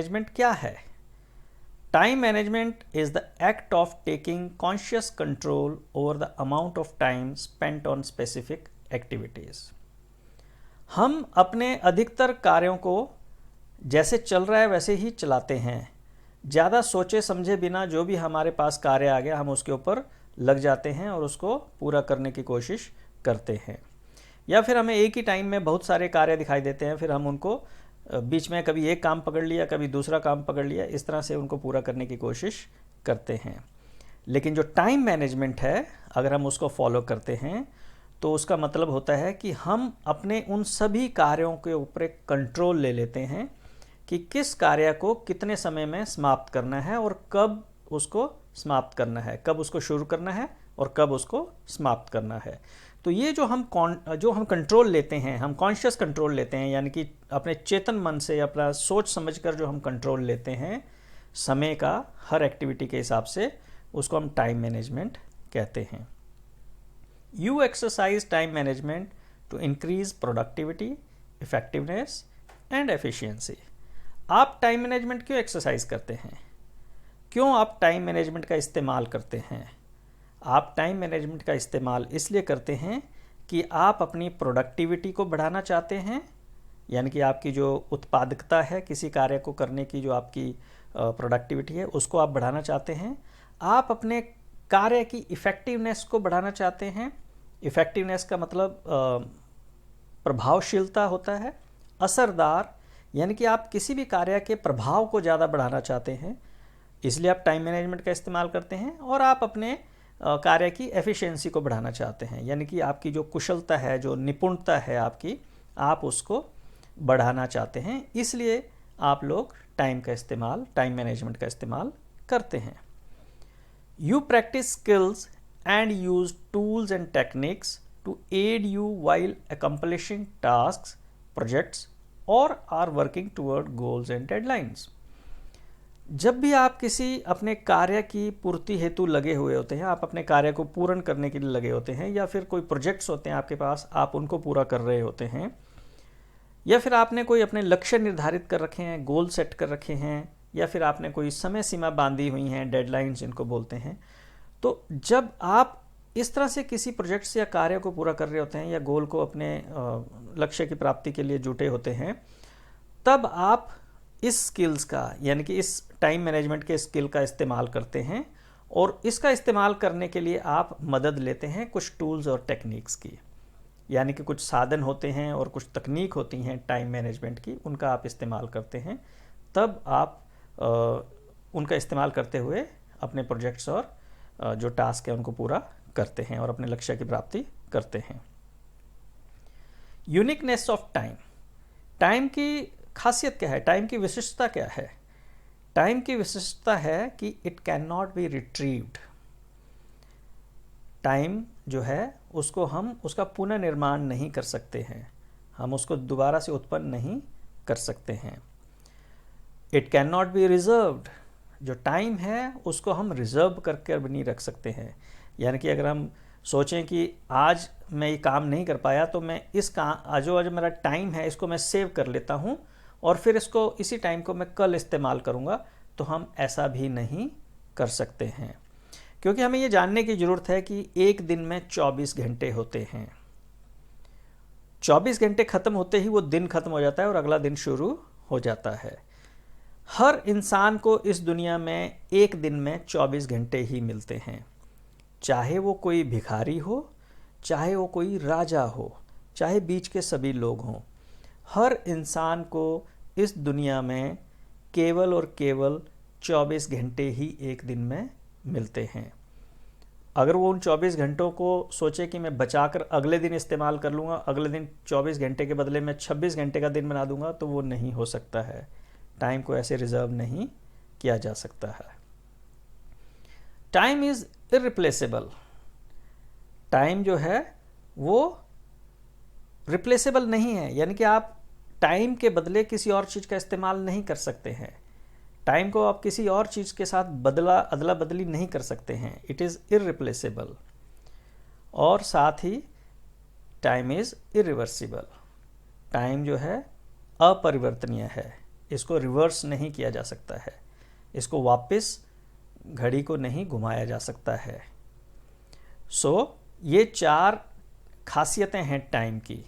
Management क्या है? Time management is the act of taking conscious control over the amount of time spent on specific activities. हम अपने अधिकतर कार्यों को जैसे चल रहा है वैसे ही चलाते हैं। ज़्यादा सोचे समझे बिना जो भी हमारे पास कार्य आ गया हम उसके ऊपर लग जाते हैं और उसको पूरा करने की कोशिश करते हैं। या फिर हमें एक ही टाइम में बहुत सारे कार्य दिखाई देते हैं, फिर हम उनको बीच में कभी एक काम पकड़ लिया, कभी दूसरा काम पकड़ लिया, इस तरह से उनको पूरा करने की कोशिश करते हैं। लेकिन जो टाइम मैनेजमेंट है, अगर हम उसको फॉलो करते हैं तो उसका मतलब होता है कि हम अपने उन सभी कार्यों के ऊपर एक कंट्रोल ले लेते हैं कि किस कार्य को कितने समय में समाप्त करना है और कब उसको समाप्त करना है, कब उसको शुरू करना है और कब उसको समाप्त करना है। तो ये जो हम कंट्रोल लेते हैं, हम कॉन्शियस कंट्रोल लेते हैं, यानी कि अपने चेतन मन से अपना सोच समझकर जो हम कंट्रोल लेते हैं समय का हर एक्टिविटी के हिसाब से, उसको हम टाइम मैनेजमेंट कहते हैं। You exercise time management to increase productivity, effectiveness and efficiency. आप टाइम मैनेजमेंट क्यों एक्सरसाइज करते हैं? क्यों आप टाइम मैनेजमेंट का इस्तेमाल करते हैं? आप टाइम मैनेजमेंट का इस्तेमाल इसलिए करते हैं कि आप अपनी प्रोडक्टिविटी को बढ़ाना चाहते हैं, यानी कि आपकी जो उत्पादकता है किसी कार्य को करने की, जो आपकी प्रोडक्टिविटी है उसको आप बढ़ाना चाहते हैं। आप अपने कार्य की इफ़ेक्टिवनेस को बढ़ाना चाहते हैं। इफ़ेक्टिवनेस का मतलब प्रभावशीलता होता है, असरदार, यानी कि आप किसी भी कार्य के प्रभाव को ज़्यादा बढ़ाना चाहते हैं, इसलिए आप टाइम मैनेजमेंट का इस्तेमाल करते हैं। और आप अपने कार्य की एफिशिएंसी को बढ़ाना चाहते हैं, यानी कि आपकी जो कुशलता है, जो निपुणता है आपकी, आप उसको बढ़ाना चाहते हैं, इसलिए आप लोग टाइम मैनेजमेंट का इस्तेमाल करते हैं। You practice skills and use tools and techniques to aid you while accomplishing tasks, projects और are working toward goals and deadlines. जब भी आप किसी अपने कार्य की पूर्ति हेतु लगे हुए होते हैं, आप अपने कार्य को पूर्ण करने के लिए लगे होते हैं, या फिर कोई प्रोजेक्ट्स होते हैं आपके पास, आप उनको पूरा कर रहे होते हैं, या फिर आपने कोई अपने लक्ष्य निर्धारित कर रखे हैं, गोल सेट कर रखे हैं, या फिर आपने कोई समय सीमा बांधी हुई हैं, डेडलाइंस जिनको बोलते हैं। तो जब आप इस तरह से किसी प्रोजेक्ट्स या कार्य को पूरा कर रहे होते हैं या गोल को, अपने लक्ष्य की प्राप्ति के लिए जुटे होते हैं, तब आप इस स्किल्स का, यानी कि इस टाइम मैनेजमेंट के स्किल का इस्तेमाल करते हैं। और इसका इस्तेमाल करने के लिए आप मदद लेते हैं कुछ टूल्स और टेक्निक्स की, यानी कि कुछ साधन होते हैं और कुछ तकनीक होती हैं टाइम मैनेजमेंट की, उनका आप इस्तेमाल करते हैं। तब आप उनका इस्तेमाल करते हुए अपने प्रोजेक्ट्स और जो टास्क है उनको पूरा करते हैं और अपने लक्ष्य की प्राप्ति करते हैं। Uniqueness of time. टाइम की खासियत क्या है? टाइम की विशिष्टता क्या है? टाइम की विशिष्टता है कि it can not be retrieved. Time जो है उसको हम उसका पुनर्निर्माण नहीं कर सकते हैं, हम उसको दोबारा से उत्पन्न नहीं कर सकते हैं। It can not be reserved. जो टाइम है उसको हम रिजर्व करके भी नहीं रख सकते हैं, यानी कि अगर हम सोचें कि आज मैं ये काम नहीं कर पाया तो मैं इस काम, जो आज मेरा टाइम है इसको मैं सेव कर लेता हूँ और फिर इसको, इसी टाइम को मैं कल इस्तेमाल करूँगा, तो हम ऐसा भी नहीं कर सकते हैं। क्योंकि हमें ये जानने की ज़रूरत है कि एक दिन में 24 घंटे होते हैं। 24 घंटे ख़त्म होते ही वो दिन ख़त्म हो जाता है और अगला दिन शुरू हो जाता है। हर इंसान को इस दुनिया में एक दिन में 24 घंटे ही मिलते हैं, चाहे वो कोई भिखारी हो, चाहे वो कोई राजा हो, चाहे बीच के सभी लोग हों। हर इंसान को इस दुनिया में केवल और केवल 24 घंटे ही एक दिन में मिलते हैं। अगर वो उन 24 घंटों को सोचे कि मैं बचाकर अगले दिन इस्तेमाल कर लूँगा, अगले दिन 24 घंटे के बदले मैं 26 घंटे का दिन बना दूंगा, तो वो नहीं हो सकता है। टाइम को ऐसे रिजर्व नहीं किया जा सकता है। Time is irreplaceable. टाइम जो है वो रिप्लेसेबल नहीं है, यानी कि आप टाइम के बदले किसी और चीज़ का इस्तेमाल नहीं कर सकते हैं। टाइम को आप किसी और चीज़ के साथ अदला बदली नहीं कर सकते हैं। It is irreplaceable. और साथ ही टाइम इज़ इरिवर्सिबल। टाइम जो है अपरिवर्तनीय है, इसको रिवर्स नहीं किया जा सकता है, इसको वापस घड़ी को नहीं घुमाया जा सकता है। ये 4 खासियतें हैं टाइम की।